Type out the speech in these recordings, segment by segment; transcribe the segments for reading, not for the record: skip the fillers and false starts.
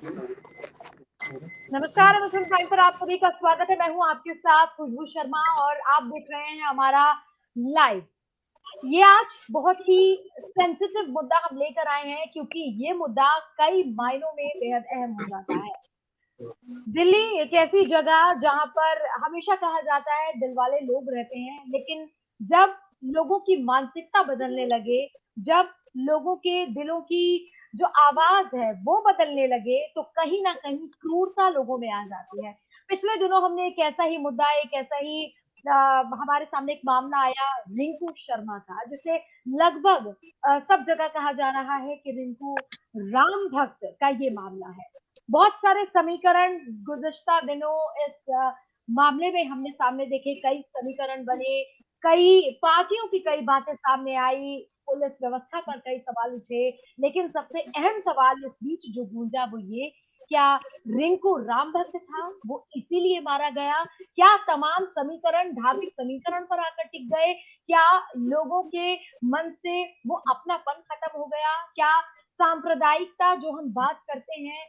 नमस्कार, MSN prime पर आप सभी का स्वागत है। मैं हूं आपके साथ खुशबू शर्मा और आप देख रहे हैं हमारा लाइव। ये आज बहुत ही सेंसिटिव मुद्दा हम लेकर आए हैं क्योंकि ये मुद्दा कई मायनों में बेहद अहम हो जाता है। दिल्ली एक ऐसी जगह जहां पर हमेशा कहा जाता है दिल वाले लोग रहते हैं, लेकिन जब लोगों की मानसिकता बदलने लगे, जब लोगों के दिलों की जो आवाज है वो बदलने लगे, तो कहीं ना कहीं क्रूरता लोगों में आ जाती है। पिछले दिनों हमने एक ऐसा ही मुद्दा, एक ऐसा ही हमारे सामने एक मामला आया रिंकू शर्मा का, जिसे लगभग सब जगह कहा जा रहा है कि रिंकू राम भक्त का ये मामला है। बहुत सारे समीकरण गुज़श्ता दिनों इस मामले में हमने सामने देखे, कई समीकरण बने, कई पार्टियों की कई बातें सामने आई, पुलिस व्यवस्था पर कई सवाल उठे, लेकिन सबसे अहम सवाल इस बीच जो गूंजा वो ये, क्या रिंकू राम भक्त था? वो इसीलिए मारा गया? क्या तमाम समीकरण धार्मिक समीकरण पर आकर टिक गए? क्या लोगों के मन से वो अपनापन खत्म हो गया? क्या सांप्रदायिकता जो हम बात करते हैं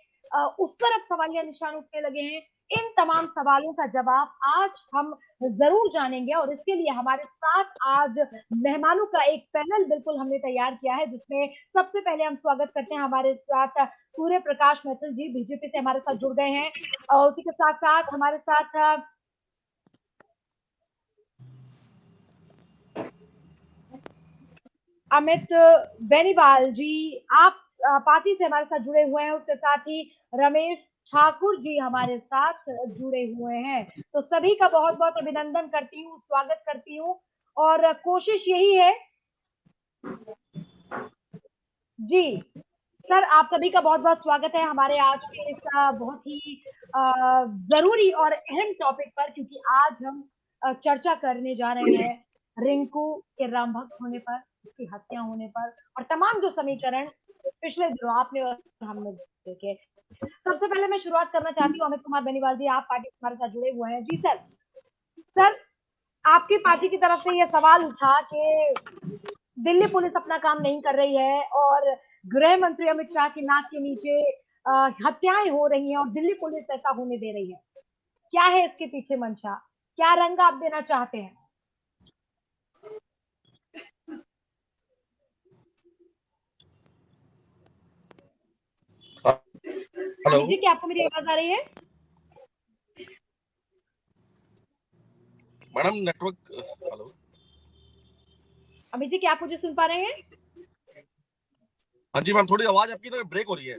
उस पर अब सवालिया निशान उठने लगे हैं? इन तमाम सवालों का जवाब आज हम जरूर जानेंगे और इसके लिए हमारे साथ आज मेहमानों का एक पैनल बिल्कुल हमने तैयार किया है, जिसमें सबसे पहले हम स्वागत करते हैं हमारे साथ सूर्य प्रकाश मैथिल जी, बीजेपी से हमारे साथ जुड़ गए हैं। और उसी के साथ साथ हमारे साथ अमित बेनीवाल जी, आप पार्टी से हमारे साथ जुड़े हुए हैं। उसके साथ ही रमेश ठाकुर जी हमारे साथ जुड़े हुए हैं। तो सभी का बहुत बहुत अभिनंदन करती हूँ, स्वागत करती हूँ और कोशिश यही है जी सर, आप सभी का बहुत बहुत स्वागत है हमारे आज के इस बहुत ही जरूरी और अहम टॉपिक पर, क्योंकि आज हम चर्चा करने जा रहे हैं रिंकू के राम भक्त होने पर, उसकी हत्या होने पर और तमाम जो समीकरण पिछले दिनों आपने और हमने देखे। सबसे पहले मैं शुरुआत करना चाहती हूँ अमित कुमार बेनीवाल जी, आप पार्टी हमारे साथ जुड़े हुए हैं। जी सर, सर आपकी पार्टी की तरफ से यह सवाल उठा कि दिल्ली पुलिस अपना काम नहीं कर रही है और गृह मंत्री अमित शाह की नाक के नीचे हत्याएं हो रही हैं और दिल्ली पुलिस ऐसा होने दे रही है। क्या है इसके पीछे मंशा? क्या रंग आप देना चाहते हैं? हेलो अमित जी, क्या आपको मेरी आवाज आ रही है? Madam, network. Hello Amit ji, क्या आप मुझे सुन पा रहे हैं? हाँ जी मैम, थोड़ी आवाज आपकी ना ब्रेक हो रही है।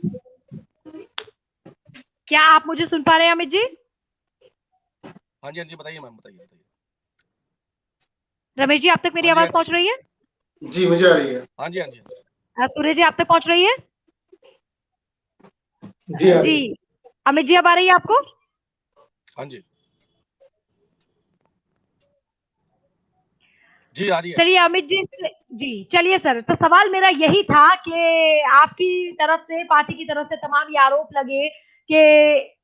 क्या आप मुझे सुन पा रहे हैं अमित जी? हाँ जी बताइए मैम, बताइए। रमेश जी, आप तक मेरी हाँ आवाज जी पहुंच रही है? जी मुझे आ रही है। हाँ जी सूर्य जी, आप तक पहुंच रही है? जी आ रही जी है। अमित जी, अब आ रही है आपको? हाँ जी जी आ रही है। चलिए अमित जी, जी चलिए सर, तो सवाल मेरा यही था कि आपकी तरफ से, पार्टी की तरफ से तमाम ये आरोप लगे कि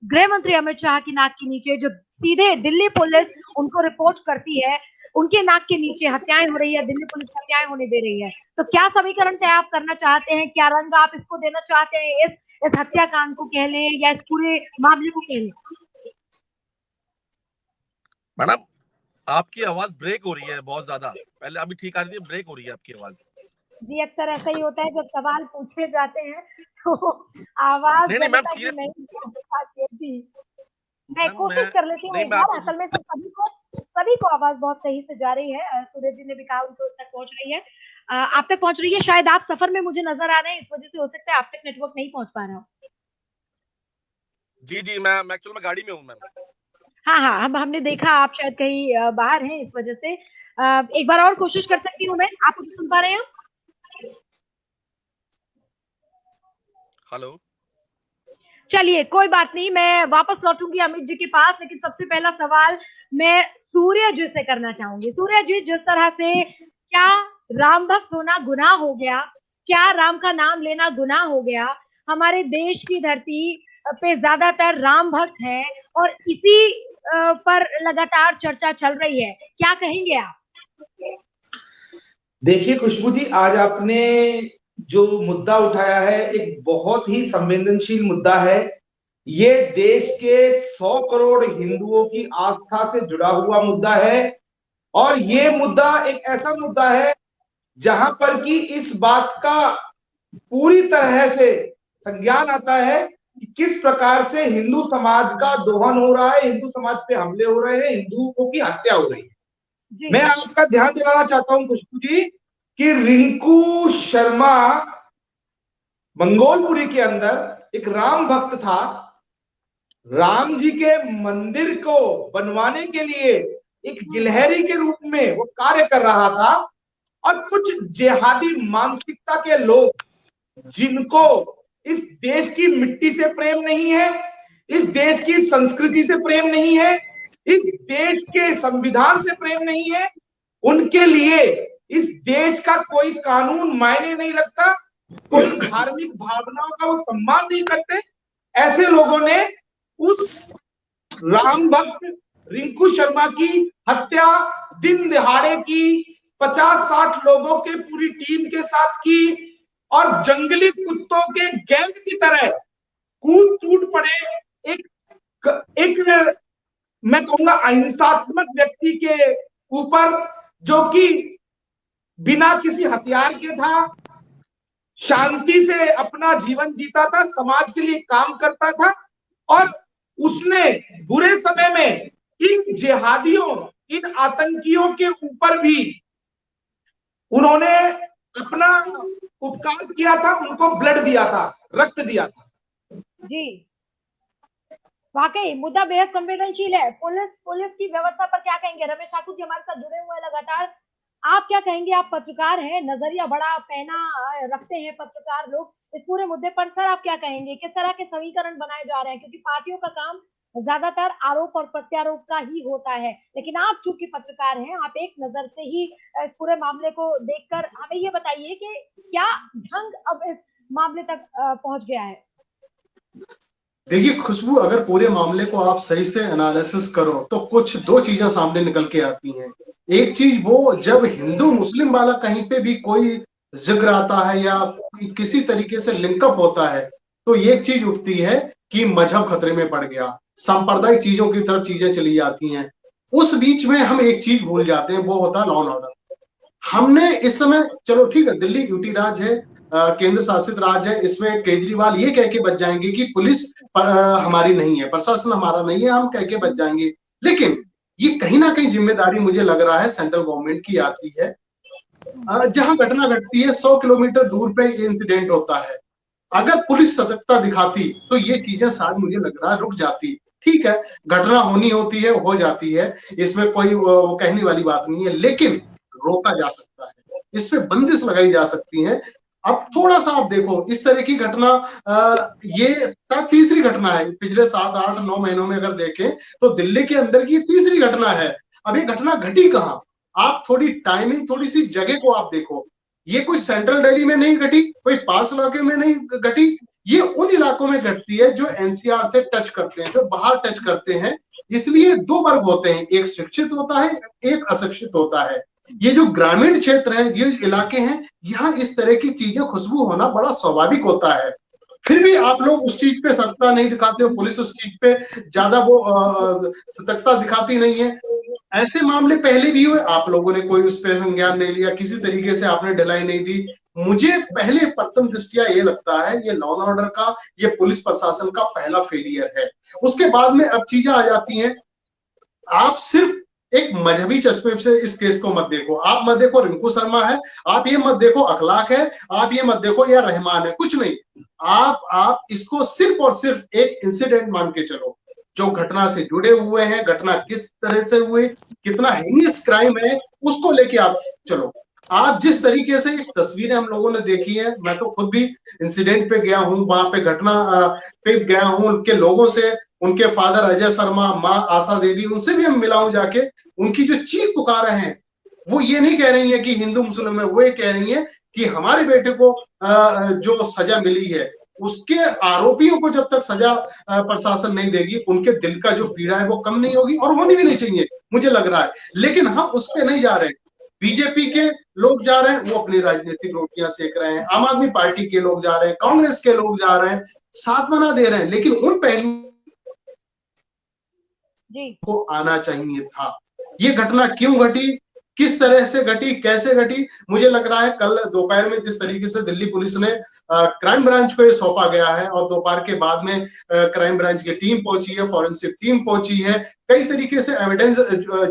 गृह मंत्री अमित शाह की नाक के नीचे जो सीधे दिल्ली पुलिस उनको रिपोर्ट करती है, उनके नाक के नीचे हत्याएं हो रही है, दिल्ली पुलिस हत्याएं होने दे रही है। तो क्या समीकरण तय आप करना चाहते हैं? क्या रंग आप इसको देना चाहते हैं? इस हत्याकांड को कह लें या इस पूरे मामले को कह लें? मैडम, आपकी आवाज ब्रेक हो रही है बहुत ज्यादा। पहले अभी ठीक आ रही थी, ब्रेक हो रही है आपकी आवाज। जी, अक्सर ऐसा ही होता है जब सवाल पूछे जाते हैं तो आवाज नहीं मैम, जनता की सीरियस नहीं पहुंच पाती है। जी, मैं मैम। कोशिश कर लेती हूँ नहीं, एक मैं बार। आपको असल में तो सभी को आवाज बहुत सही से जा रही है। सूरज जी ने भी कहा उनको तक पहुंच रही है। आप तक पहुंच रही है। शायद आप सफर में मुझे नजर आ रहे हैं, इस वजह से हो सकता है आप तक नेटवर्क नहीं पहुंच पा रहा हो। जी मैं एक्चुअल में गाड़ी में हूँ मैम। हाँ हाँ, हमने देखा आप शायद कहीं बाहर हैं, इस वजह से एक बार और कोशिश कर सकती हूँ मैं। आप मुझे सुन पा रहे हैं? हेलो। चलिए कोई बात नहीं, मैं वापस लौटूंगी अमित जी के पास, लेकिन सबसे पहला सवाल मैं सूर्य जी से करना चाहूंगी। सूर्य जी, जिस तरह से क्या राम भक्त होना गुनाह हो गया, क्या राम का नाम लेना गुनाह हो गया? हमारे देश की धरती पे ज्यादातर राम भक्त हैं और इसी पर लगातार चर्चा चल रही है, क्या कहेंगे आप? देखिए खुशबू जी, आज आपने जो मुद्दा उठाया है एक बहुत ही संवेदनशील मुद्दा है। ये देश के 100 करोड़ हिंदुओं की आस्था से जुड़ा हुआ मुद्दा है और ये मुद्दा एक ऐसा मुद्दा है जहां पर कि इस बात का पूरी तरह से संज्ञान आता है कि किस प्रकार से हिंदू समाज का दोहन हो रहा है, हिंदू समाज पे हमले हो रहे हैं, हिंदुओं की हत्या हो रही है। मैं आपका ध्यान दिलाना चाहता हूं खुशबू जी कि रिंकू शर्मा मंगोलपुरी के अंदर एक राम भक्त था। राम जी के मंदिर को बनवाने के लिए एक गिलहरी के रूप में वो कार्य कर रहा था और कुछ जिहादी मानसिकता के लोग जिनको इस देश की मिट्टी से प्रेम नहीं है, इस देश की संस्कृति से प्रेम नहीं है, इस देश के संविधान से प्रेम नहीं है, उनके लिए इस देश का कोई कानून मायने नहीं रखता, कोई धार्मिक भावनाओं का वो सम्मान नहीं करते। ऐसे लोगों ने उस राम भक्त रिंकू शर्मा की हत्या दिन दिहाड़े की 50-60 लोगों के पूरी टीम के साथ की और जंगली कुत्तों के गैंग की तरह कूद टूट पड़े एक मैं कहूंगा अहिंसात्मक व्यक्ति के ऊपर जो कि बिना किसी हथियार के था, शांति से अपना जीवन जीता था, समाज के लिए काम करता था और उसने बुरे समय में इन जिहादियों, इन आतंकियों के ऊपर भी उन्होंने अपना उपकार किया था, उनको ब्लड दिया था, रक्त दिया था। जी वाकई मुद्दा बेहद संवेदनशील है। पुलिस की व्यवस्था पर क्या कहेंगे? रमेश ठाकुर जी हमारे साथ जुड़े हुए हैं लगातार, आप क्या कहेंगे? आप पत्रकार हैं, नजरिया बड़ा पैना रखते हैं पत्रकार लोग इस पूरे मुद्दे पर। सर आप क्या कहेंगे, किस तरह के समीकरण बनाए जा रहे हैं? क्योंकि पार्टियों का काम ज्यादातर आरोप और प्रत्यारोप का ही होता है, लेकिन आप चूंकि पत्रकार हैं, आप एक नजर से ही इस पूरे मामले को देखकर हमें ये बताइए कि क्या ढंग अब इस मामले तक पहुंच गया है? देखिए खुशबू, अगर पूरे मामले को आप सही से एनालिसिस करो तो कुछ दो चीजें सामने निकल के आती हैं। एक चीज वो जब हिंदू मुस्लिम वाला कहीं पे भी कोई जिक्र आता है या किसी तरीके से लिंकअप होता है तो ये चीज उठती है कि मजहब खतरे में पड़ गया, सांप्रदायिक चीजों की तरफ चीजें चली जाती हैं। उस बीच में हम एक चीज भूल जाते हैं, वो होता है लॉ एंड ऑर्डर। हमने इस समय, चलो ठीक है, दिल्ली यूटी राज है, केंद्र शासित राज्य है, इसमें केजरीवाल ये कह के बच जाएंगे कि पुलिस हमारी नहीं है, प्रशासन हमारा नहीं है, हम कह के बच जाएंगे। लेकिन ये कहीं ना कहीं जिम्मेदारी मुझे लग रहा है सेंट्रल गवर्नमेंट की आती है। जहां घटना घटती है 100 किलोमीटर दूर पे ये इंसिडेंट होता है, अगर पुलिस सतर्कता दिखाती तो ये चीजें शायद मुझे लग रहा है रुक जाती। ठीक है, घटना होनी होती है, हो जाती है, इसमें कोई कहने वाली बात नहीं है, लेकिन रोका जा सकता है, इस पे बंदिश लगाई जा सकती है। अब थोड़ा सा आप देखो, इस तरह की घटना ये शायद तीसरी घटना है पिछले 7-8-9 महीनों में। अगर देखें तो दिल्ली के अंदर की तीसरी घटना है। अब ये घटना घटी कहाँ? आप थोड़ी टाइमिंग, थोड़ी सी जगह को आप देखो। ये कोई सेंट्रल दिल्ली में नहीं घटी, कोई पास इलाके में नहीं घटी, ये उन इलाकों में घटती है जो एनसीआर से टच करते हैं, जो बाहर टच करते हैं। इसलिए दो वर्ग होते हैं, एक शिक्षित होता है, एक अशिक्षित होता है। ये जो ग्रामीण क्षेत्र है, ये इलाके हैं, यहाँ इस तरह की चीजें खुशबू होना बड़ा स्वाभाविक होता है। फिर भी आप लोग उस चीज पे सतर्कता नहीं दिखाते हो, पुलिस उस चीज पे ज्यादा वो सतर्कता दिखाती नहीं है। ऐसे मामले पहले भी हुए, आप लोगों ने कोई उस पर संज्ञान नहीं लिया, किसी तरीके से आपने ढिलाई नहीं दी। मुझे पहले प्रथम दृष्टिया ये लगता है ये लॉ एंड ऑर्डर का, ये पुलिस प्रशासन का पहला फेलियर है। उसके बाद में अब चीजें आ जाती हैं। आप सिर्फ एक मजहबी चश्मे से इस केस को मत देखो, आप मत देखो रिंकू शर्मा है, आप ये मत देखो अखलाक है, आप ये मत देखो या रहमान है, कुछ नहीं। आप इसको सिर्फ और सिर्फ एक इंसिडेंट मान के चलो, जो घटना से जुड़े हुए हैं, घटना किस तरह से हुई, कितना हेनियस क्राइम है, उसको लेके आप चलो। आज जिस तरीके से तस्वीरें हम लोगों ने देखी है, मैं तो खुद भी इंसिडेंट पे गया हूँ, वहां पे घटना पे गया हूँ, उनके लोगों से, उनके फादर अजय शर्मा, माँ आशा देवी, उनसे भी हम मिला हूं जाके। उनकी जो चीख पुकारें हैं वो ये नहीं कह रही है कि हिंदू मुस्लिम है, वो ये कह रही है कि हमारे बेटे को जो सजा मिली है, उसके आरोपियों को जब तक सजा प्रशासन नहीं देगी, उनके दिल का जो पीड़ा है वो कम नहीं होगी, और होनी भी नहीं चाहिए मुझे लग रहा है। लेकिन हम उस पर नहीं जा रहे। बीजेपी के लोग जा रहे हैं, वो अपनी राजनीतिक रोटियां सेक रहे हैं, आम आदमी पार्टी के लोग जा रहे हैं, कांग्रेस के लोग जा रहे हैं, सांत्वना दे रहे हैं, लेकिन उन पहलुओं को आना चाहिए था। ये घटना क्यों घटी, किस तरह से घटी, कैसे घटी, मुझे लग रहा है कल दोपहर में जिस तरीके से दिल्ली पुलिस ने क्राइम ब्रांच को ये सौंपा गया है और दोपहर के बाद में क्राइम ब्रांच की टीम पहुंची है, फॉरेंसिक टीम पहुंची है, कई तरीके से एविडेंस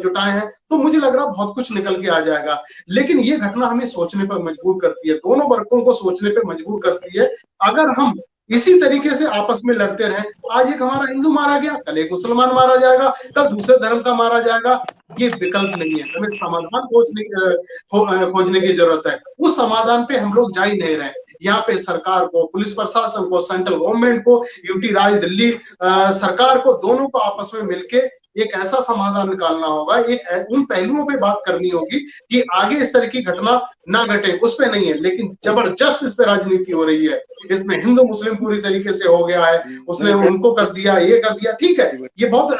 जुटाए हैं, तो मुझे लग रहा है बहुत कुछ निकल के आ जाएगा। लेकिन ये घटना हमें सोचने पर मजबूर करती है, दोनों वर्गों को सोचने पर मजबूर करती है। अगर हम इसी तरीके से आपस में लड़ते रहे, आज एक हमारा हिंदू मारा गया, कल एक मुसलमान मारा जाएगा, कल दूसरे धर्म का मारा जाएगा, ये विकल्प नहीं है। हमें समाधान खोजने की जरूरत है। उस समाधान पे हम लोग जा ही नहीं रहे। यहाँ पे सरकार को, पुलिस प्रशासन को, सेंट्रल गवर्नमेंट को, यूटी राज दिल्ली सरकार को, दोनों को आपस में मिलके एक ऐसा समाधान निकालना होगा, एक उन पहलुओं पे बात करनी होगी कि आगे इस तरह की घटना ना घटे, उस पे नहीं है। लेकिन जबरदस्त इस पे राजनीति हो रही है, इसमें हिंदू मुस्लिम पूरी तरीके से हो गया है, उसने उनको कर दिया, ये कर दिया, ठीक है, ये बहुत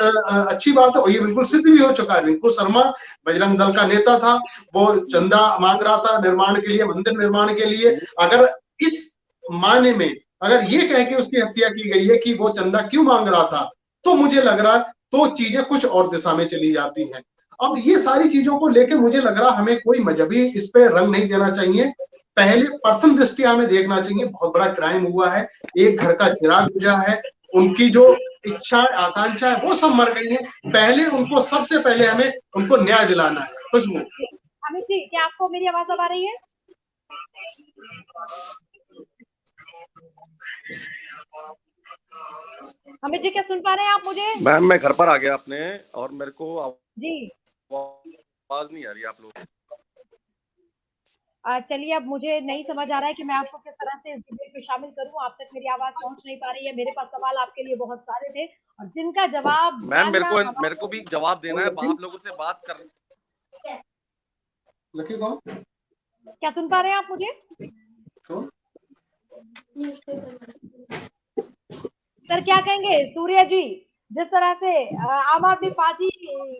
अच्छी बात है और ये बिल्कुल सिद्ध भी हो चुका है। रिंकू शर्मा बजरंग दल का नेता था, वो चंदा मांग रहा था निर्माण के लिए, मंदिर निर्माण के लिए। अगर इस मायने में अगर ये कह के उसकी हत्या की गई है कि वो चंदा क्यों मांग रहा था, तो मुझे लग रहा है तो चीजें कुछ और दिशा में चली जाती हैं। अब ये सारी चीजों को लेकर मुझे लग रहा हमें कोई मजहबी इस पे रंग नहीं देना चाहिए। पहले प्रथम दृष्टि हमें देखना चाहिए, बहुत बड़ा क्राइम हुआ है, एक घर का चिराग बुझा है, उनकी जो इच्छा आकांक्षा है वो सब मर गई है। पहले उनको, सबसे पहले हमें उनको न्याय दिलाना है। खुशबू, अमित जी, क्या आपको मेरी आवाज आ रही है? अमित जी, क्या सुन पा रहे हैं आप मुझे? मैम मैं घर पर आ गया अपने, और मेरे को जी आवाज नहीं आ रही आप लोग। चलिए, अब मुझे नहीं समझ आ रहा है कि मैं आपको किस तरह से इस डिबेट में शामिल करूं। आप तक मेरी आवाज पहुंच नहीं पा रही है। मेरे पास सवाल आपके लिए बहुत सारे थे और जिनका जवाब मैम मेरे को भी जवाब देना है, आप लोगों से बात कर। लकी कौन? क्या सुन पा रहे हैं आप मुझे? सर क्या कहेंगे सूर्य जी, जिस तरह से आम आदमी पार्टी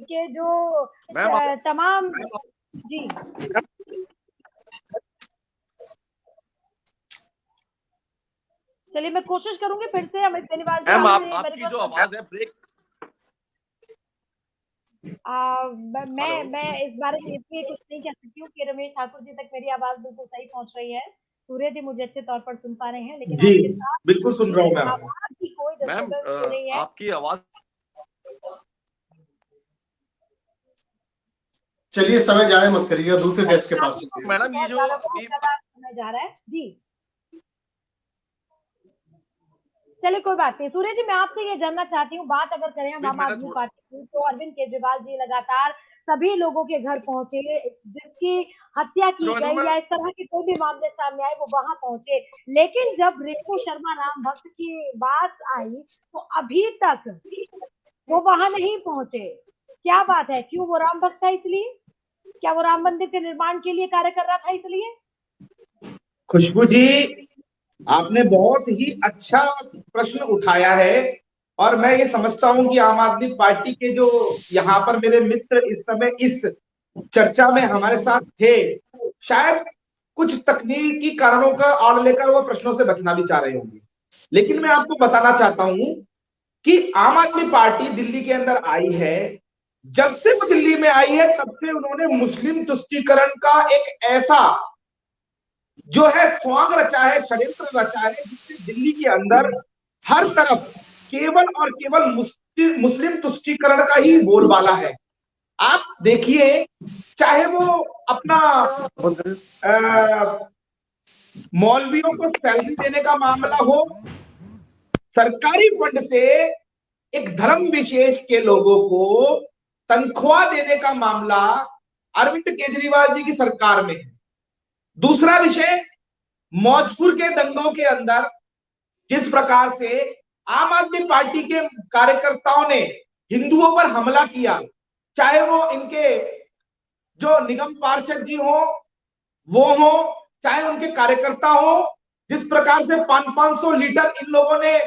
के जो तमाम जी चलिए मैं कोशिश करूंगी फिर से। अमित बेनीवाल जी, आपकी जो आवाज है ब्रेक। मैं इस बारे में इसलिए कुछ नहीं कह सकती हूँ कि रमेश ठाकुर जी तक मेरी आवाज बिल्कुल सही पहुंच रही है। सूर्य जी मुझे अच्छे तौर पर सुन पा रहे हैं, लेकिन जी बिल्कुल सुन रहा हूँ मैं। आवाज की कोई डिस्टर्बेंस हो रही है। आपकी आवाज, चलिए समय जाए मत करिएगा, दूसरे देश के पास। मैडम ये जो समय जा रहा है जी, चलिए कोई बात नहीं। सूर्य जी, मैं आपसे ये जानना चाहती हूँ, बात अगर करें हम आम आदमी पार्टी की, तो अरविंद केजरीवाल जी लगातार सभी लोगों के घर पहुंचे, जिसकी हत्या की गई या इस तरह के कोई भी मामले सामने आए वो वहां पहुंचे, लेकिन जब रिंकू शर्मा राम भक्त की बात आई तो अभी तक वो वहां नहीं पहुंचे। क्या बात है? क्यों? वो राम भक्त था इसलिए? क्या वो राम मंदिर के निर्माण के लिए कार्य कर रहा था इसलिए? खुशबू जी, आपने बहुत ही अच्छा प्रश्न उठाया है और मैं ये समझता हूं कि आम आदमी पार्टी के जो यहाँ पर मेरे मित्र इस समय इस चर्चा में हमारे साथ थे, शायद कुछ तकनीकी कारणों का आड़ लेकर वो प्रश्नों से बचना भी चाह रहे होंगे। लेकिन मैं आपको बताना चाहता हूं कि आम आदमी पार्टी दिल्ली के अंदर आई है, जब से वो दिल्ली में आई है तब से उन्होंने मुस्लिम तुष्टीकरण का एक ऐसा जो है स्वांग रचा है, षड्यंत्र रचा है, जिससे दिल्ली के अंदर हर तरफ केवल और केवल मुस्लिम तुष्टीकरण का ही बोलबाला है। आप देखिए, चाहे वो अपना मौलवियों को सैलरी देने का मामला हो, सरकारी फंड से एक धर्म विशेष के लोगों को तनख्वाह देने का मामला अरविंद केजरीवाल जी की सरकार में है। दूसरा विषय, मौजपुर के दंगों के अंदर जिस प्रकार से आम आदमी पार्टी के कार्यकर्ताओं ने हिंदुओं पर हमला किया, चाहे वो इनके जो निगम पार्षद जी हो वो हो, चाहे उनके कार्यकर्ता हो, जिस प्रकार से 500 लीटर इन लोगों ने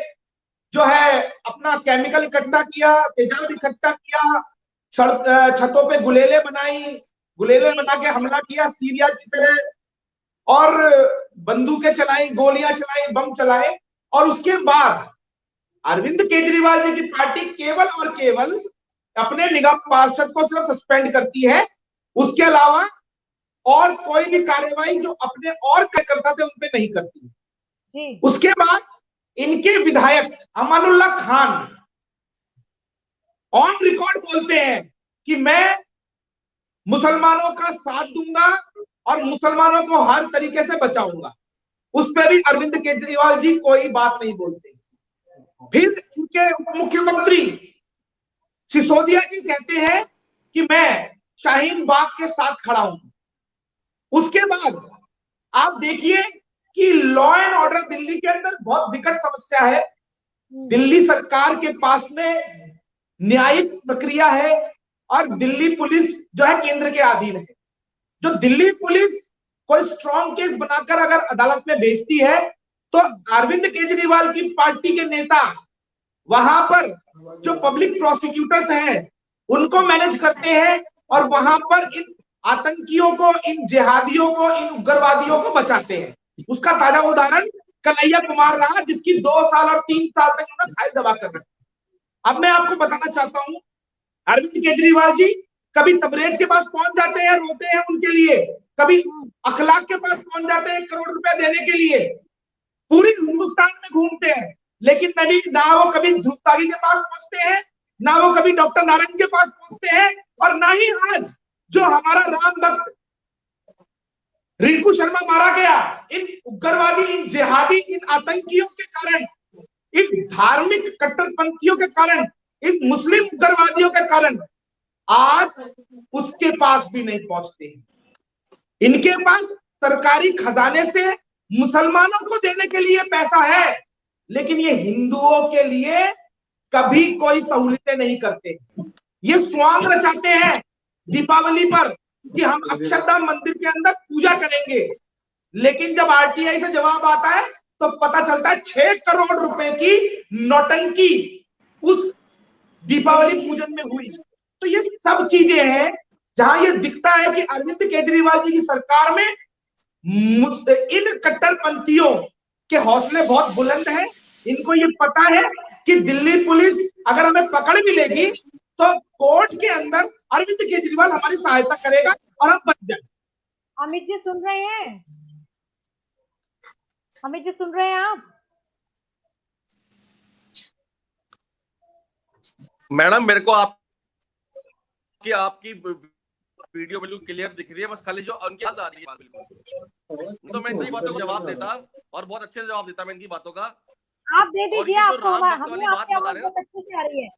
जो है अपना केमिकल इकट्ठा किया, तेजाब इकट्ठा किया, छतों पे गुलेले बनाई, गुलेले बना के हमला किया सीरिया की तरह, और बंदूकें चलाई, गोलियां चलाई, बम चलाए, और उसके बाद अरविंद केजरीवाल जी की पार्टी केवल और केवल अपने निगम पार्षद को सिर्फ सस्पेंड करती है, उसके अलावा और कोई भी कार्रवाई जो अपने और कार्यकर्ता थे उन पे नहीं करती। जी। उसके बाद इनके विधायक अमानुल्लाह खान ऑन रिकॉर्ड बोलते हैं कि मैं मुसलमानों का साथ दूंगा और मुसलमानों को हर तरीके से बचाऊंगा। उस पर भी अरविंद केजरीवाल जी कोई बात नहीं बोलते। फिर उनके उप मुख्यमंत्री सिसोदिया जी कहते हैं कि मैं शाहीन बाग के साथ खड़ा हूं। उसके बाद आप देखिए कि लॉ एंड ऑर्डर दिल्ली के अंदर बहुत विकट समस्या है। दिल्ली सरकार के पास में न्यायिक प्रक्रिया है और दिल्ली पुलिस जो है केंद्र के अधीन है। जो दिल्ली पुलिस कोई स्ट्रॉन्ग केस बनाकर अगर अदालत में भेजती है तो अरविंद केजरीवाल की पार्टी के नेता वहां पर जो पब्लिक प्रोसिक्यूटर्स हैं उनको मैनेज करते हैं और वहां पर इन आतंकियों को, इन जिहादियों को, इन उग्रवादियों को बचाते हैं। उसका ताजा उदाहरण कन्हैया कुमार रहा, जिसकी 2 साल और 3 साल तक उन्होंने फाइल दबा कर रखी। अब मैं आपको बताना चाहता हूं, अरविंद केजरीवाल जी कभी तबरेज के पास पहुंच जाते हैं, रोते हैं उनके लिए, कभी अखलाक के पास पहुंच जाते हैं 1 करोड़ रुपया देने के लिए, पूरी हिंदुस्तान में घूमते हैं, लेकिन नबी ना वो कभी ध्रुवतागी के पास पहुंचते हैं, ना वो कभी डॉक्टर नारायण के पास पहुंचते हैं, और ना ही आज जो हमारा राम भक्त रिंकू शर्मा मारा गया, इन उग्रवादी, इन जिहादी, इन आतंकियों के कारण, इन धार्मिक कट्टरपंथियों के कारण, इन मुस्लिम उग्रवादियों के कारण आज उसके पास भी नहीं पहुंचते। इनके पास सरकारी खजाने से मुसलमानों को देने के लिए पैसा है, लेकिन ये हिंदुओं के लिए कभी कोई सहूलियतें नहीं करते। ये स्वांग रचाते हैं दीपावली पर कि हम अक्षरधाम मंदिर के अंदर पूजा करेंगे, लेकिन जब आरटीआई से जवाब आता है तो पता चलता है 6 करोड़ रुपए की नौटंकी उस दीपावली पूजन में हुई। तो ये सब चीजें हैं जहां ये दिखता है कि अरविंद केजरीवाल जी की सरकार में इन कट्टरपंथियों के हौसले बहुत बुलंद हैं। इनको ये पता है कि दिल्ली पुलिस अगर हमें पकड़ भी लेगी तो कोर्ट के अंदर अरविंद केजरीवाल हमारी सहायता करेगा और हम बच जाएंगे। अमित जी सुन रहे हैं? अमित जी सुन रहे हैं आप? मैडम मेरे को आपकी वीडियो बिल्कुल क्लियर दिख रही है, बस खाली जो उनकी आवाज आ रही है बिल्कुल। तो मैं इनकी बातों का जवाब देता और बहुत अच्छे से जवाब देता मैं इनकी बातों का। आप दे दीजिए, आपको हमें आपकी आवाज बहुत अच्छे से आ रही है,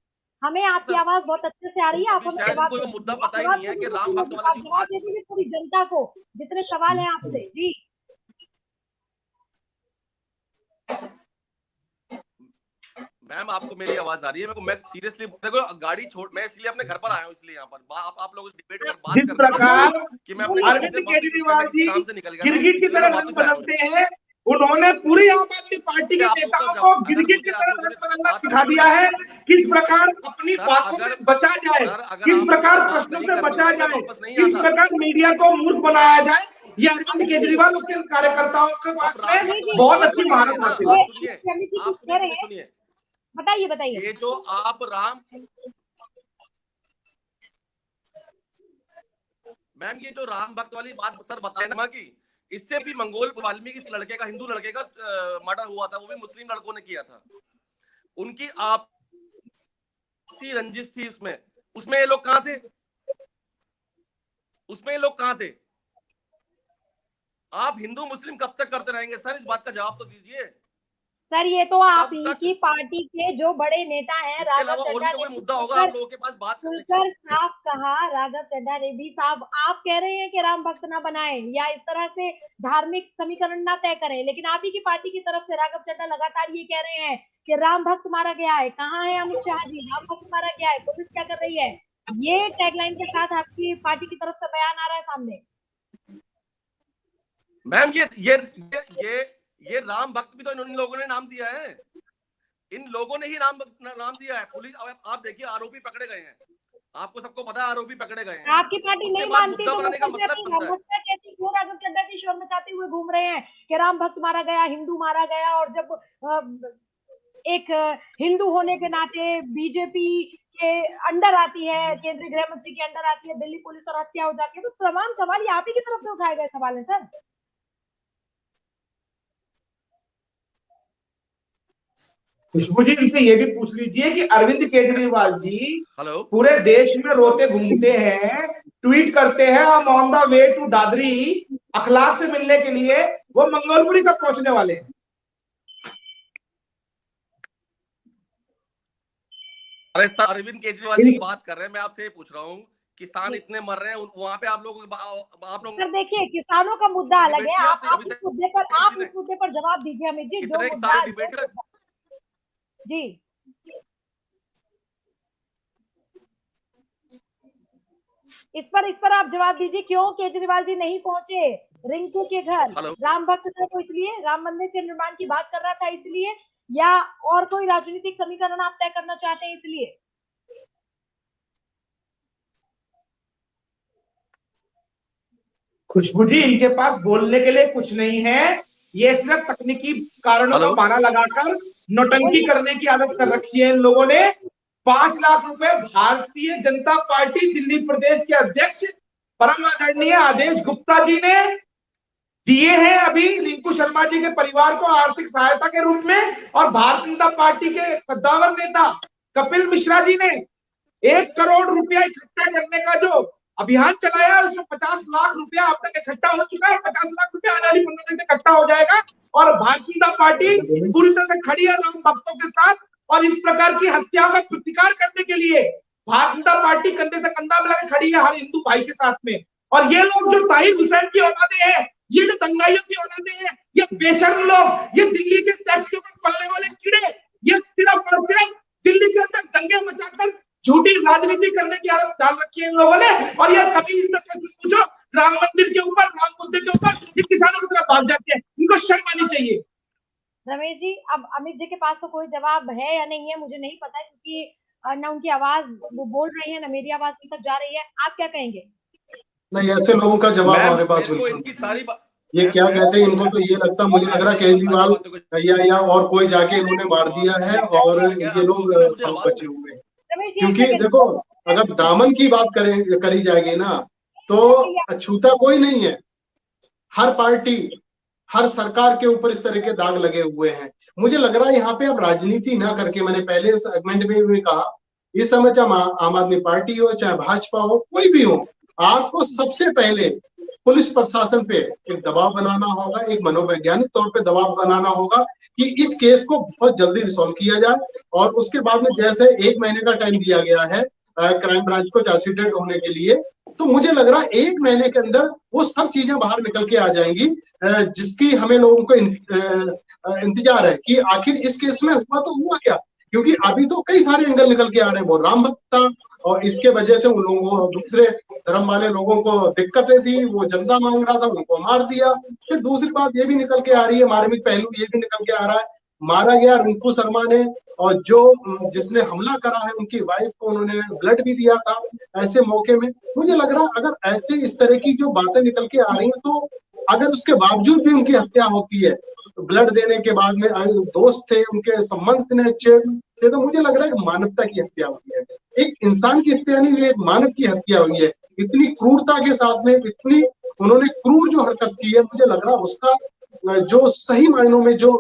हमें आपकी आवाज बहुत अच्छे से आ रही है। आप हमें जवाब कोई मुद्दा पता ही नहीं है कि राम भक्त वाला जवाब दे दीजिए पूरी जनता को, जितने सवाल हैं आपसे। जी मैम आपको मेरी आवाज आ रही है? मैं सीरियसली देखो गाड़ी छोड़, मैं इसलिए अपने घर पर आया हूँ, इसलिए यहाँ पर आप लोग डिबेट कर बात जिस प्रकार कि मैं अपने अरविंद केजरीवाल जी गिरगिट की तरह रंग बदलते हैं, उन्होंने पूरी आम आदमी पार्टी के नेताओं को गिरगिट की तरह रंग बदलना सिखा दिया है। किस प्रकार अपनी बातों से बचा जाए, किस प्रकार प्रश्नों से बचा जाए, किस प्रकार मीडिया को मूर्ख बनाया जाए, ये अरविंद केजरीवाल के कार्यकर्ताओं के पास में बहुत अच्छी महारत हासिल है। बताइए बताइए। ये जो आप मैम ये जो राम भक्त वाली बात सर बताए ना कि इससे भी मंगोल वाल्मीकि इस लड़के का, हिंदू लड़के का मर्डर हुआ था, वो भी मुस्लिम लड़कों ने किया था। उनकी आपसी रंजिश थी उसमें ये लोग कहां थे? उसमें ये लोग कहां थे? आप हिंदू मुस्लिम कब तक करते रहेंगे सर? इस बात का जवाब तो दीजिए सर। ये तो आप ही की पार्टी के जो बड़े नेता हैं राघव चड्ढा ने मुद्दा होगा आप लोगों के पास बात खुलकर साफ कहा। राघव चड्ढा ने भी साफ, आप कह रहे हैं कि राम भक्त ना बनाए या इस तरह से धार्मिक समीकरण ना तय करें, लेकिन आप ही की पार्टी की तरफ से राघव चड्ढा लगातार ये कह रहे हैं कि राम भक्त मारा गया है। कहाँ है अमित शाह जी? राम भक्त मारा गया है, पुलिस क्या कर रही है? ये टैगलाइन के साथ आपकी पार्टी की तरफ से बयान आ रहा है सामने। मैम ये राम भक्त भी तो इन लोगों ने नाम दिया है, इन लोगों ने ही नाम दिया है। पुलिस आप देखिए आरोपी पकड़े गए हैं, आपको सबको पता है आरोपी पकड़े गए हैं। आपकी पार्टी उसके नहीं बाद मानती मुद्दा तो वो बनाने का कैसे मतलब अपनी बनता है। रामभक्त कैसी क्यों राघव चड्ढा की शोर मचाते हुए घूम रहे हैं कि राम भक्त मारा गया, हिंदू मारा गया, और जब एक हिंदू होने के नाते बीजेपी के अंडर आती है, केंद्रीय गृह मंत्री के अंडर आती है दिल्ली पुलिस और हत्या हो जाती है, तो तमाम सवाल ये आप ही की तरफ से उठाए गए सवाल है सर। खुशबू जी, इनसे ये भी पूछ लीजिए कि अरविंद केजरीवाल जी हेलो, पूरे देश में रोते घूमते हैं, ट्वीट करते हैं, हम on the way to Dadri Akhlaq से मिलने के लिए, वो मंगोलपुरी कब पहुंचने वाले हैं? अरे सर, अरविंद केजरीवाल जी की बात कर रहे हैं, मैं आपसे ये पूछ रहा हूँ, किसान इतने मर रहे हैं वहां पे आप लोग सर देखिए, किसानों का मुद्दा अलग है, आप अभी इस तक मुद्दे पर जवाब दीजिए अमित जी। जो इतने मुद्दा सारे डिबेट जी, इस पर आप जवाब दीजिए, क्यों केजरीवाल जी नहीं पहुंचे रिंकू के घर? राम भक्त था तो इसलिए, राम मंदिर के निर्माण की बात कर रहा था इसलिए, या और कोई राजनीतिक समीकरण आप तय करना चाहते हैं इसलिए? खुशबू जी, इनके पास बोलने के लिए कुछ नहीं है, ये सिर्फ तकनीकी कारणों का बहाना लगाकर नौटंकी करने की आदत कर रखी है इन लोगों ने। 5 लाख रुपए भारतीय जनता पार्टी दिल्ली प्रदेश के अध्यक्ष परम आदरणीय आदेश गुप्ता जी ने दिए हैं अभी रिंकू शर्मा जी के परिवार को आर्थिक सहायता के रूप में, और भारतीय जनता पार्टी के कद्दावर नेता कपिल मिश्रा जी ने 1 करोड़ रुपया इकट्ठा करने का जो अभियान चलाया, उसमें 50 लाख रुपया अब तक इकट्ठा हो चुका है, 50 लाख रुपया आने वाली 15 दिन में इकट्ठा हो जाएगा, और भारतीय जनता पार्टी पूरी तरह से खड़ी है राम भक्तों के साथ, और इस प्रकार की हत्याओं का प्रतिकार करने के लिए भारतीय जनता पार्टी कंधे से कंधा मिला के खड़ी है हर हिंदू भाई के साथ में। और ये लोग जो ताहिर हुसैन की औलादे हैं, ये जो दंगाइयों की औलादे हैं, ये बेशर्म लोग, ये दिल्ली के टैक्स के ऊपर पलने वाले कीड़े, ये सिर्फ और सिर्फ दिल्ली के अंदर दंगे मचाकर झूठी राजनीति करने की आदत डाल रखी है इन लोगों ने। और ये कभी पूछो राम मंदिर के ऊपर, राम मुद्दे के ऊपर ये किसानों की तरफ भाग जाते हैं, इनको शर्म आनी चाहिए। रमेश जी, अब अमित जी के पास तो कोई जवाब है या नहीं है मुझे नहीं पता, क्योंकि न उनकी आवाज वो बोल रही है, न मेरी आवाज उन तक जा रही है। आप क्या कहेंगे? नहीं, ऐसे लोगों का जवाब हमारे पास इनकी सारी ये क्या कहते हैं, इनको तो ये लगता, मुझे लग रहा केजरीवाल या और कोई जाके इन्होंने मार दिया है और ये लोग सब बचे हुए हैं। क्योंकि देखो, अगर दामन की बात करी जाएगी ना, तो अछूता कोई नहीं है। हर पार्टी, हर सरकार के ऊपर इस तरह के दाग लगे हुए हैं। मुझे लग रहा है यहाँ पे अब राजनीति ना करके, मैंने पहले सेगमेंट में भी कहा, इस समय चाहे आम आदमी पार्टी हो, चाहे भाजपा हो, कोई भी हो, आपको सबसे पहले पुलिस प्रशासन पे एक दबाव बनाना होगा, एक मनोवैज्ञानिक तौर पे दबाव बनाना होगा कि इस केस को बहुत जल्दी रिसॉल्व किया जाए। और उसके बाद में जैसे 1 महीने का टाइम दिया गया है क्राइम ब्रांच को चार्जशीटेड होने के लिए, तो मुझे लग रहा है 1 महीने के अंदर वो सब चीजें बाहर निकल के आ जाएंगी जिसकी हमें लोगों को इंतजार है कि आखिर इस केस में हुआ तो हुआ क्या। क्योंकि अभी तो कई सारे एंगल निकल के आ रहे हैं, वो राम भक्त था और इसके वजह से उन लोगों, दूसरे धर्म वाले लोगों को दिक्कतें थी, वो जनता मांग रहा था, उनको मार दिया। फिर दूसरी बात ये भी निकल के आ रही है, मार्मिक पहलू ये भी निकल के आ रहा है, मारा गया रिंकू शर्मा ने, और जो जिसने हमला करा है उनकी वाइफ को उन्होंने ब्लड भी दिया था ऐसे मौके में। मुझे लग रहा है अगर ऐसे इस तरह की जो बातें निकल के आ रही हैं, तो अगर उसके बावजूद भी उनकी हत्या होती है, तो ब्लड देने के बाद में दोस्त थे, उनके संबंध इतने अच्छे थे, तो मुझे लग रहा है मानवता की हत्या हुई है, एक इंसान की हत्या नहीं हुई, एक मानव की हत्या हुई है। इतनी क्रूरता के साथ में, इतनी उन्होंने क्रूर जो हरकत की है, मुझे लग रहा है उसका जो सही मायनों में जो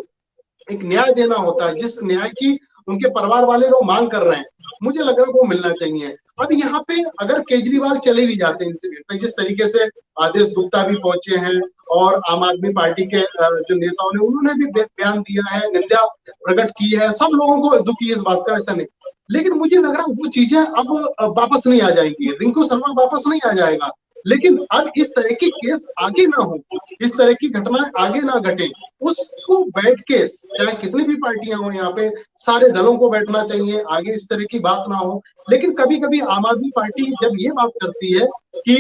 एक न्याय देना होता है, जिस न्याय की उनके परिवार वाले लोग मांग कर रहे हैं, मुझे लग रहा है वो मिलना चाहिए। अब यहाँ पे अगर केजरीवाल चले भी जाते हैं इंसिडेंट पे, जिस तरीके से आदेश गुप्ता भी पहुंचे हैं और आम आदमी पार्टी के जो नेताओं ने, उन्होंने भी बयान दिया है, निंदा प्रकट की है, सब लोगों को दुखी है इस बात का, ऐसा नहीं। लेकिन मुझे लग रहा है वो चीजें अब वापस नहीं आ जाएंगी, रिंकू शर्मा वापस नहीं आ जाएगा। लेकिन अब इस तरह की केस आगे ना हो, इस तरह की घटनाएं आगे ना घटे, उसको बैठ के, चाहे कितनी भी पार्टियां हो, यहाँ पे सारे दलों को बैठना चाहिए, आगे इस तरह की बात ना हो। लेकिन कभी कभी आम आदमी पार्टी जब ये बात करती है कि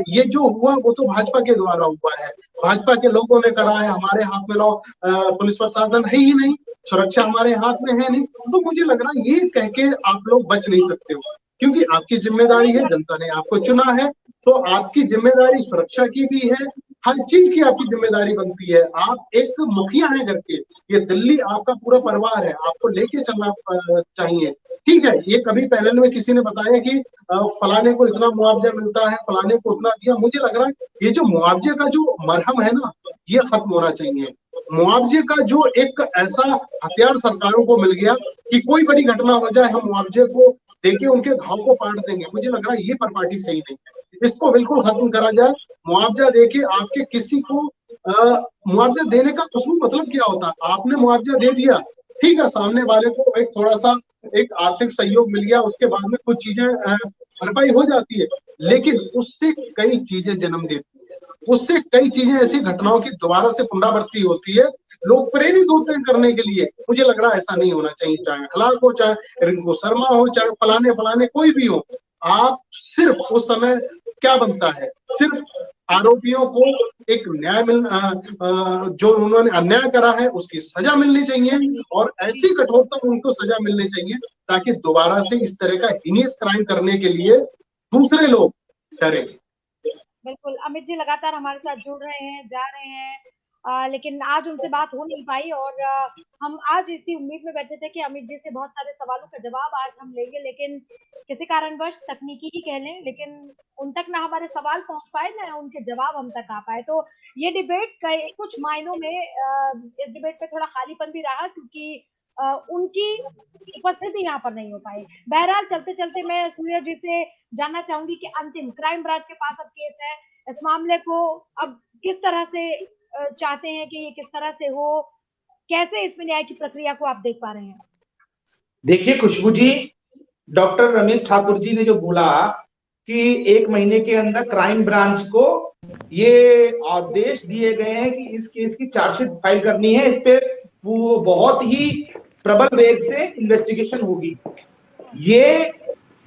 ये जो हुआ वो तो भाजपा के द्वारा हुआ है, भाजपा के लोगों ने करा है, हमारे हाथ में लो पुलिस प्रशासन है ही नहीं, सुरक्षा हमारे हाथ में है नहीं, तो मुझे लग रहा है ये कह के आप लोग बच नहीं सकते हो। क्योंकि आपकी जिम्मेदारी है, जनता ने आपको चुना है, तो आपकी जिम्मेदारी सुरक्षा की भी है, हर चीज की आपकी जिम्मेदारी बनती है। आप एक मुखिया हैं घर के, ये दिल्ली आपका पूरा परिवार है, आपको लेके चलना चाहिए। ठीक है, ये कभी पैनल में किसी ने बताया कि फलाने को इतना मुआवजा मिलता है, फलाने को उतना दिया, मुझे लग रहा है ये जो मुआवजे का जो मरहम है ना, ये खत्म होना चाहिए। मुआवजे का जो एक ऐसा हथियार सरकारों को मिल गया कि कोई बड़ी घटना हो जाए हम मुआवजे को देके उनके घाव को पाट देंगे, मुझे लग रहा है ये परिपाटी सही नहीं है। इसको बिल्कुल खत्म करा जाए। मुआवजा देके आपके किसी को मुआवजा देने का उसमें मतलब क्या होता है? आपने मुआवजा दे दिया, ठीक है, सामने वाले को एक थोड़ा सा एक आर्थिक सहयोग मिल गया, उसके बाद में कुछ चीजें भरपाई हो जाती है, लेकिन उससे कई चीजें जन्म देती है, उससे कई चीजें ऐसी घटनाओं की दोबारा से पुनरावृत्ति होती है, लोग प्रेरित होते हैं करने के लिए। मुझे लग रहा है ऐसा नहीं होना चाहिए, चाहे अखलाक हो, चाहे रिंकू शर्मा हो, चाहे फलाने फलाने कोई भी हो। आप सिर्फ उस समय क्या बनता है, सिर्फ आरोपियों को एक न्याय जो उन्होंने अन्याय करा है उसकी सजा मिलनी चाहिए, और ऐसी कठोरतम उनको सजा मिलनी चाहिए ताकि दोबारा से इस तरह का हीनियस क्राइम करने के लिए दूसरे लोग डरे। बिल्कुल, अमित जी लगातार हमारे साथ जुड़ रहे हैं, जा रहे हैं, लेकिन आज उनसे बात हो नहीं पाई, और हम आज इसी उम्मीद में बैठे थे कि अमित जी से बहुत सारे सवालों का जवाब आज हम लेंगे, लेकिन किसी कारणवश तकनीकी ही कह लें, लेकिन उन तक ना हमारे सवाल पहुंच पाए, ना उनके जवाब हम तक आ पाए। तो ये डिबेट कुछ मायनों में इस डिबेट पे थोड़ा खालीपन भी रहा, क्योंकि उनकी उपस्थिति यहाँ पर नहीं हो पाई। बहरहाल चलते चलते मैं सूर्या जी से जानना चाहूंगी कि अंतिम क्राइम ब्रांच के पास अब केस है, इस मामले को अब किस तरह से चाहते हैं कि ये किस तरह से हो, कैसे इसमें न्याय की प्रक्रिया को आप देख पा रहे हैं? देखिए खुशबू जी, डॉक्टर रमेश ठाकुर जी ने जो बोला कि 1 महीने के अंदर क्राइम ब्रांच को ये आदेश दिए गए हैं कि इस केस की चार्जशीट फाइल करनी है, इस पे वो बहुत ही प्रबल वेग से इन्वेस्टिगेशन होगी। ये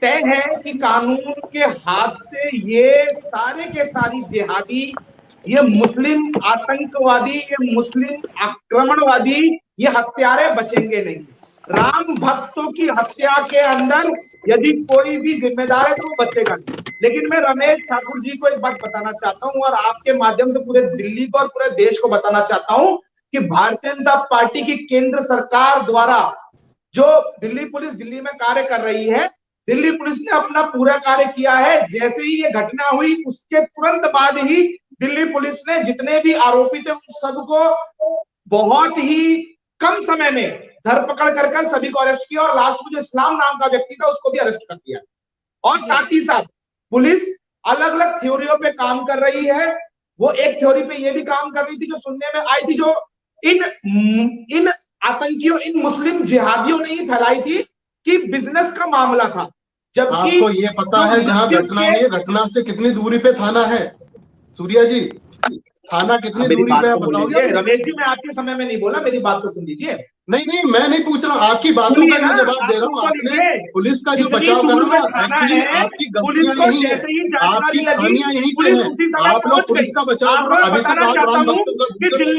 तय है कि कानून के हाथ से ये सारे के सारी जिहादी, ये मुस्लिम आतंकवादी, ये मुस्लिम आक्रमणवादी, ये हत्यारे बचेंगे नहीं। राम भक्तों की हत्या के अंदर यदि कोई भी जिम्मेदार है तो वो बचेगा नहीं। लेकिन मैं रमेश ठाकुर जी को एक बात बताना चाहता हूं, और आपके माध्यम से पूरे दिल्ली को और पूरे देश को बताना चाहता हूं कि भारतीय जनता पार्टी की केंद्र सरकार द्वारा जो दिल्ली पुलिस दिल्ली में कार्य कर रही है, दिल्ली पुलिस ने अपना पूरा कार्य किया है। जैसे ही ये घटना हुई उसके तुरंत बाद ही दिल्ली पुलिस ने जितने भी आरोपी थे उन सबको बहुत ही कम समय में धरपकड़ कर सभी को अरेस्ट किया, और लास्ट में जो इस्लाम नाम का व्यक्ति था उसको भी अरेस्ट कर दिया। और साथ ही साथ पुलिस अलग अलग थ्योरियों पे काम कर रही है। वो एक थ्योरी पे ये भी काम कर रही थी जो सुनने में आई थी, जो इन आतंकियों, इन मुस्लिम जिहादियों ने ही फैलाई थी कि बिजनेस का मामला था। जबकि आपको ये पता है जहां घटना हुई है, घटना से कितनी दूरी पे थाना है सूर्या जी? थाना कितनी दूरी पे है बताओगे? रमेश जी, मैं आपके समय में नहीं बोला, मेरी बात तो सुन लीजिए। नहीं, मैं नहीं पूछ रहा, आपकी बातों का मैं जवाब दे रहा हूँ। आपने पुलिस का जो बचाव करा ना, एक्चुअली आपकी गलतियां यही है, आपकी खामियां यही पे हैं। आप लोग पुलिस का बचाव करो, अभी तक आप राम भक्तों का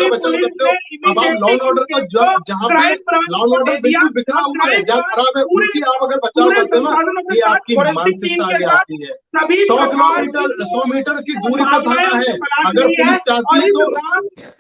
बचाव करते हो। अब आप लॉ एंड ऑर्डर को जहाँ पे लॉ एंड ऑर्डर बिल्कुल बिखरा हुआ है, जहाँ खराब है, उनकी आप अगर बचाव करते हो ना, ये आपकी मानसिकता आगे आती है। 100 मीटर की दूरी पर थाना है, अगर पुलिस चाहती है तो।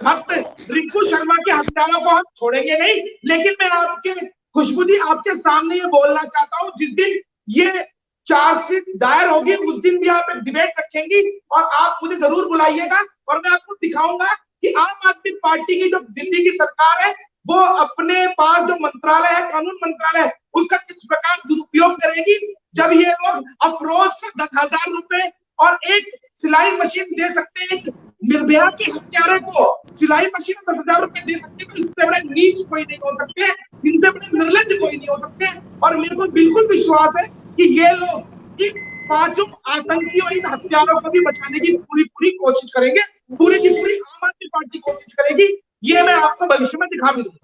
भक्त रिंकू शर्मा के हत्यारों को हम छोड़ेंगे नहीं। लेकिन मैं आपके खुशबू जी आपके सामने ये बोलना चाहता हूं, जिस दिन ये चार्जशीट दायर होगी उस दिन भी आप एक डिबेट रखेंगी, और आप मुझे जरूर बुलाइएगा, और मैं आपको दिखाऊंगा कि आम आदमी पार्टी की जो दिल्ली की सरकार है वो अपने पास जो मंत्रालय है, कानून मंत्रालय, उसका किस प्रकार दुरुपयोग करेगी। जब ये लोग अफरोज को 10,000 रुपए और एक सिलाई मशीन दे सकते हैं, एक निर्भया के हत्यारे को सिलाई मशीन 10,000 रुपए दे सकते हैं, तो इससे बड़े नीच कोई नहीं हो सकते, इनसे बड़े निर्लज्ज कोई नहीं हो सकते। और मेरे को बिल्कुल विश्वास है कि ये लोग इन 5 आतंकियों, इन हत्यारों को भी बचाने की पूरी कोशिश करेंगे, पूरी की पूरी आम आदमी पार्टी कोशिश करेगी। ये मैं आपको भविष्य में दिखा भी दूंगा।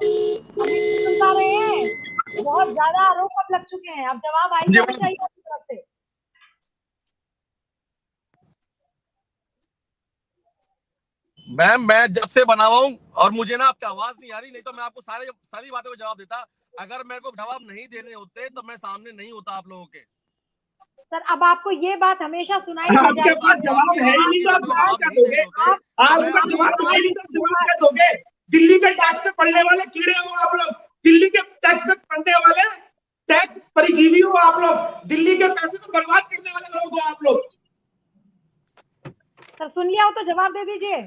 सुनता रहे हैं, बहुत ज्यादा आरोप अब लग चुके हैं, अब जवाब आई जाना चाहिए आपकी तरफ से। मैम, मैं जब से बना हुआ हूँ और मुझे ना आपकी आवाज नहीं आ रही, नहीं तो मैं आपको सारी बातों को जवाब देता। अगर मेरे को जवाब नहीं देने होते तो मैं सामने नहीं होता आप लोगों के। सर अब आपको ये बात हमेशा सुनाई दे आपके जाएगी। पास जवाब है ही नहीं तो आप जवाब क्या दोगे? आपका जवाब है ही नहीं तो जवाब क्या दोगे? दिल्ली के टैक्स पे पढ़ने वाले कीड़े हो आप लोग, दिल्ली के टैक्स पे पढ़ने वाले टैक्स परिजीवी हो आप लोग, दिल्ली के पैसे को बर्बाद करने वाले लोग हो आप लोग। सर सुन लिया हो तो जवाब दे दीजिए।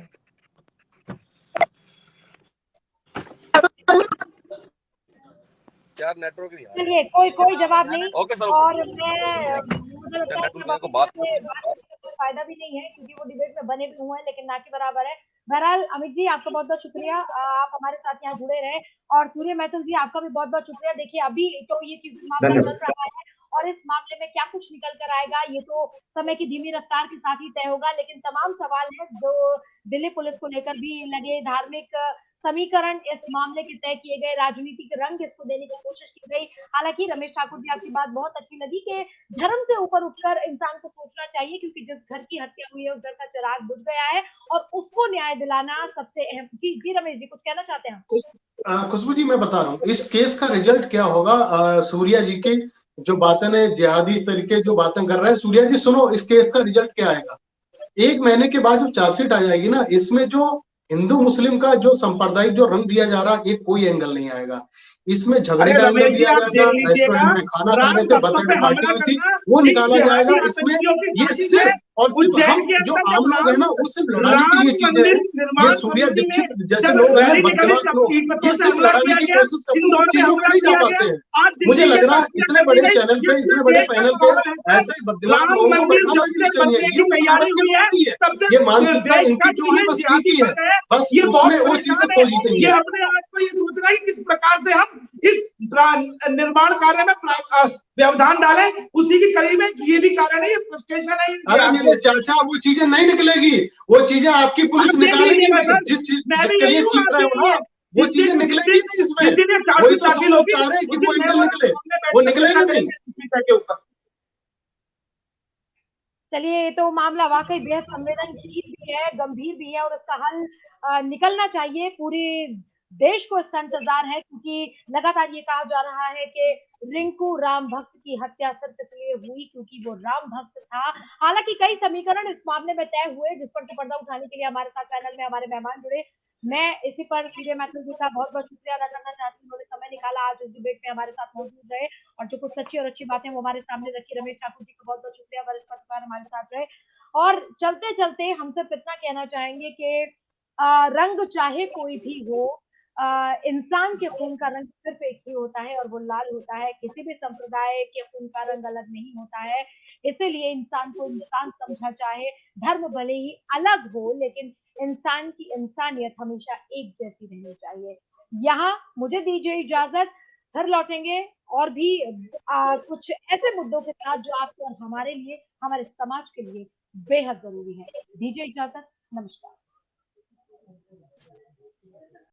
यार नेटवर्क नहीं आ रहा। चलिए कोई जवाब नहीं। ओके सर, और मुझे लगता है कि बात करने फायदा भी नहीं है, क्योंकि वो डिबेट में बने भी हुए हैं लेकिन ना के बराबर है। बहरहाल अमित जी आपका बहुत बहुत शुक्रिया, आप हमारे साथ यहाँ जुड़े रहे। और सूर्य मैथुन जी आपका भी बहुत बहुत शुक्रिया। देखिए अभी तो ये मामला चल रहा है और इस मामले में क्या कुछ निकल कर आएगा ये तो समय की धीमी रफ्तार के साथ ही तय होगा। लेकिन तमाम सवाल है जो दिल्ली पुलिस को लेकर भी लगे, धार्मिक समीकरण इस मामले के तय किए गए, राजनीतिक रंग इसको देने की कोशिश की गई। हालांकि रमेश ठाकुर जी आपकी बात बहुत अच्छी लगी कि धर्म से ऊपर उठकर इंसान को सोचना चाहिए, क्योंकि जिस घर की हत्या हुई है उस घर का चिराग बुझ गया है और उसको न्याय दिलाना सबसे अहम। जी रमेश जी कुछ कहना चाहते हैं? खुशबू जी मैं बता रहा हूँ इस केस का रिजल्ट क्या होगा। सूर्या जी की जो बातें ने जिहादी तरीके जो बातें कर रहे हैं, सूर्या जी सुनो इस केस का रिजल्ट क्या आएगा। 1 महीने के बाद जो चार्जशीट आ जाएगी ना, इसमें जो हिंदू मुस्लिम का जो सांप्रदायिक जो रंग दिया जा रहा है, ये कोई एंगल नहीं आएगा। इसमें झगड़े का एंगल दिया जाएगा, रेस्टोरेंट में खाना खा रहे थे, बर्थडे पार्टी हुई थी, वो निकाला जाएगा। इसमें ये सिर्फ और सिर्फ हम जो आम लोग हैं ना, वो सिर्फ लड़ाने के लिए चीजें हैं। ये सूर्या दीक्षित जैसे लोग हैं, बददिमाग लोग, ये सिर्फ लड़ाने की कोशिश करते हैं, चीजों को नहीं जा पाते हैं। मुझे लग रहा है इतने बड़े चैनल पे, इतने बड़े पैनल पे ऐसे बददिमाग लोगों को बैठाना नहीं चाहिए। ये मुसलमान की नहीं है, ये मानसिकता इनकी जो है बस की है, बस उसमें वो चीजें खोजी चाहिए। ये अपने आप को ये सोच रहा है किस प्रकार से हम इस निर्माण कार्य में व्यवधान डालें, उसी की कड़ी में ये भी कारण है, ये फ्रस्ट्रेशन है। अरे मेरे चाचा वो चीजें नहीं निकलेगी, वो चीजें आपकी पुलिस निकालेगी नहीं। जिसके लिए चीख रहे हो ना, वो चीजें निकलेगी नहीं इसमें। वही तो सब लोग चाह रहे हैं कि वो एंगल निकले, वो निकलेगा नहीं। चलिए ये तो मामला वाकई बेहद संवेदनशील भी है, गंभीर भी है और इसका हल निकलना चाहिए। पूरे देश को इसका इंतजार है, क्योंकि लगातार ये कहा जा रहा है कि रिंकू राम भक्त की हत्या सिर्फ इसलिए हुई क्योंकि वो राम भक्त था। हालांकि कई समीकरण इस मामले में तय हुए, जिस पर पर्दा उठाने के लिए हमारे साथ पैनल में हमारे मेहमान जुड़े। मैं इसी पर सूर्य मैथुन जी का बहुत बहुत शुक्रिया अदा करना चाहती हूँ, उन्होंने समय निकाला आज इस डिबेट में हमारे साथ मौजूद रहे और जो कुछ सच्ची और अच्छी बातें वो हमारे सामने रखी। रमेश ठाकुर जी का बहुत बहुत शुक्रिया, वरिष्ठ पत्रकार हमारे साथ रहे। और चलते चलते हम सिर्फ इतना कहना चाहेंगे कि रंग चाहे कोई भी हो, इंसान के खून का रंग सिर्फ एक ही होता है और वो लाल होता है। किसी भी संप्रदाय के खून का रंग अलग नहीं होता है, इसीलिए इंसान को इंसान समझा, चाहे धर्म भले ही अलग हो, लेकिन इंसान की इंसानियत हमेशा एक जैसी रहनी चाहिए। यहाँ मुझे दीजिए इजाजत, फिर लौटेंगे और भी कुछ ऐसे मुद्दों के साथ जो आपके और हमारे लिए, हमारे समाज के लिए बेहद जरूरी है। दीजिए इजाजत, नमस्कार।